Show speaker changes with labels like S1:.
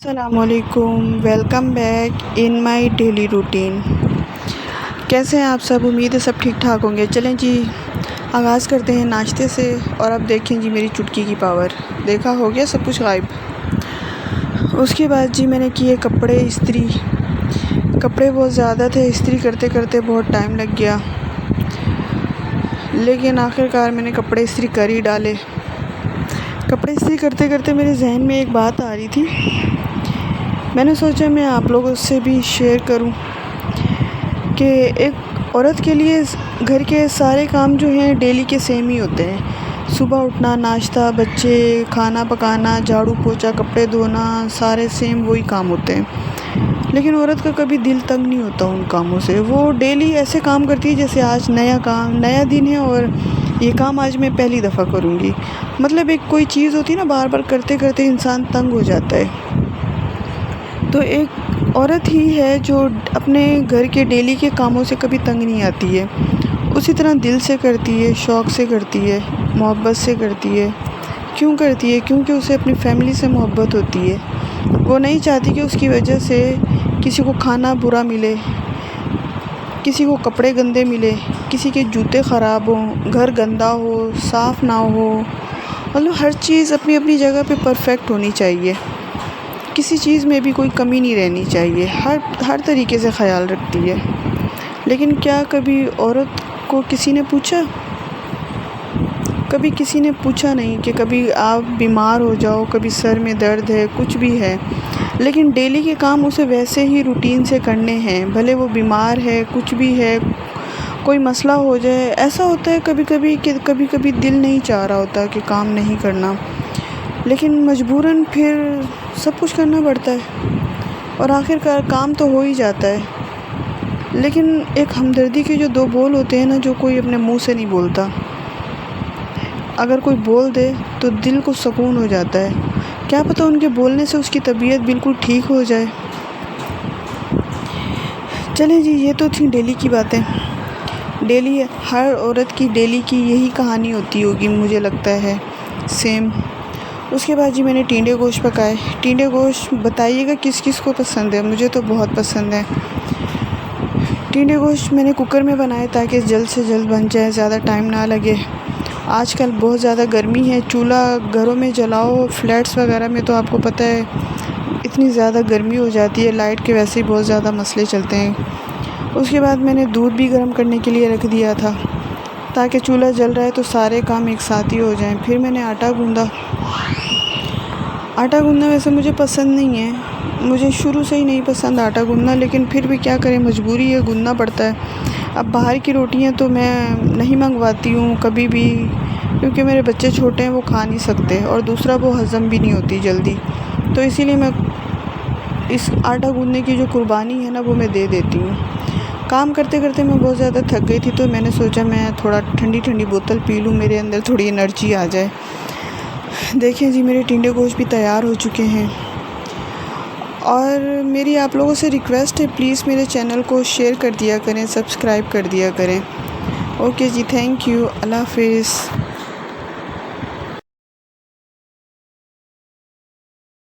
S1: السلام علیکم، welcome back in my daily routine. کیسے ہیں آپ سب؟ امید ہے سب ٹھیک ٹھاک ہوں گے۔ چلیں جی آغاز کرتے ہیں ناشتے سے، اور اب دیکھیں جی میری چٹکی کی پاور، دیکھا ہو گیا سب کچھ غائب۔ اس کے بعد جی میں نے کیے کپڑے استری، کپڑے بہت زیادہ تھے، استری کرتے کرتے بہت ٹائم لگ گیا، لیکن آخر کار میں نے کپڑے استری کر ہی ڈالے۔ کپڑے استری کرتے کرتے میرے ذہن میں ایک بات آ رہی تھی، میں نے سوچا میں آپ لوگوں سے بھی شیئر کروں کہ ایک عورت کے لیے گھر کے سارے کام جو ہیں ڈیلی کے سیم ہی ہوتے ہیں۔ صبح اٹھنا، ناشتہ، بچے، کھانا پکانا، جھاڑو پوچھا، کپڑے دھونا، سارے سیم وہی کام ہوتے ہیں، لیکن عورت کا کبھی دل تنگ نہیں ہوتا ان کاموں سے۔ وہ ڈیلی ایسے کام کرتی ہے جیسے آج نیا کام، نیا دن ہے اور یہ کام آج میں پہلی دفعہ کروں گی۔ مطلب ایک کوئی چیز ہوتی ہے نا، بار بار کرتے کرتے انسان تنگ ہو جاتا ہے۔ تو ایک عورت ہی ہے جو اپنے گھر کے ڈیلی کے کاموں سے کبھی تنگ نہیں آتی ہے، اسی طرح دل سے کرتی ہے، شوق سے کرتی ہے، محبت سے کرتی ہے۔ کیوں کرتی ہے؟ کیونکہ اسے اپنی فیملی سے محبت ہوتی ہے۔ وہ نہیں چاہتی کہ اس کی وجہ سے کسی کو کھانا برا ملے، کسی کو کپڑے گندے ملے، کسی کے جوتے خراب ہوں، گھر گندا ہو، صاف نہ ہو۔ مطلب ہر چیز اپنی اپنی جگہ پہ پرفیکٹ ہونی چاہیے، کسی چیز میں بھی کوئی کمی نہیں رہنی چاہیے، ہر طریقے سے خیال رکھتی ہے۔ لیکن کیا کبھی عورت کو کسی نے پوچھا؟ کبھی کسی نے پوچھا نہیں کہ کبھی آپ بیمار ہو جاؤ، کبھی سر میں درد ہے، کچھ بھی ہے، لیکن ڈیلی کے کام اسے ویسے ہی روٹین سے کرنے ہیں، بھلے وہ بیمار ہے، کچھ بھی ہے، کوئی مسئلہ ہو جائے۔ ایسا ہوتا ہے کبھی کبھی کہ کبھی کبھی دل نہیں چاہ رہا ہوتا کہ کام نہیں کرنا، لیکن مجبوراً پھر سب کچھ کرنا پڑتا ہے، اور آخر کار کام تو ہو ہی جاتا ہے۔ لیکن ایک ہمدردی کے جو دو بول ہوتے ہیں نا، جو کوئی اپنے منہ سے نہیں بولتا، اگر کوئی بول دے تو دل کو سکون ہو جاتا ہے۔ کیا پتہ ان کے بولنے سے اس کی طبیعت بالکل ٹھیک ہو جائے۔ چلیں جی، یہ تو تھی ڈیلی کی باتیں۔ ڈیلی ہر عورت کی ڈیلی کی یہی کہانی ہوتی ہوگی، مجھے لگتا ہے سیم۔ اس کے بعد جی میں نے ٹینڈے گوشت پکائے۔ ٹینڈے گوشت بتائیے گا کس کس کو پسند ہے، مجھے تو بہت پسند ہے۔ ٹینڈے گوشت میں نے کوکر میں بنائے تاکہ جلد سے جلد بن جائے، زیادہ ٹائم نہ لگے۔ آج کل بہت زیادہ گرمی ہے، چولہا گھروں میں جلاؤ، فلیٹس وغیرہ میں تو آپ کو پتہ ہے اتنی زیادہ گرمی ہو جاتی ہے، لائٹ کے ویسے ہی بہت زیادہ مسئلے چلتے ہیں۔ اس کے بعد میں نے دودھ بھی گرم کرنے کے لیے رکھ دیا تھا تاکہ چولہا جل رہا ہے تو سارے کام ایک ساتھ ہی ہو جائیں۔ پھر میں نے آٹا گوندھا۔ آٹا گوندھنا ویسے مجھے پسند نہیں ہے، مجھے شروع سے ہی نہیں پسند آٹا گوندھنا، لیکن پھر بھی کیا کریں، مجبوری ہے، گوندھنا پڑتا ہے۔ اب باہر کی روٹیاں تو میں نہیں منگواتی ہوں کبھی بھی، کیونکہ میرے بچے چھوٹے ہیں، وہ کھا نہیں سکتے، اور دوسرا وہ ہضم بھی نہیں ہوتی جلدی، تو اسی لیے میں اس آٹا گوندھنے کی جو قربانی ہے نا، وہ میں دے دیتی ہوں۔ کام کرتے کرتے میں بہت زیادہ تھک گئی تھی، تو میں نے سوچا میں تھوڑا ٹھنڈی ٹھنڈی بوتل پی لوں، میرے اندر تھوڑی انرجی آ جائے۔ دیکھیں جی میرے ٹینڈے گوشت بھی تیار ہو چکے ہیں، اور میری آپ لوگوں سے ریکویسٹ ہے، پلیز میرے چینل کو شیئر کر دیا کریں، سبسکرائب کر دیا کریں۔ اوکے جی، تھینک یو، اللہ حافظ۔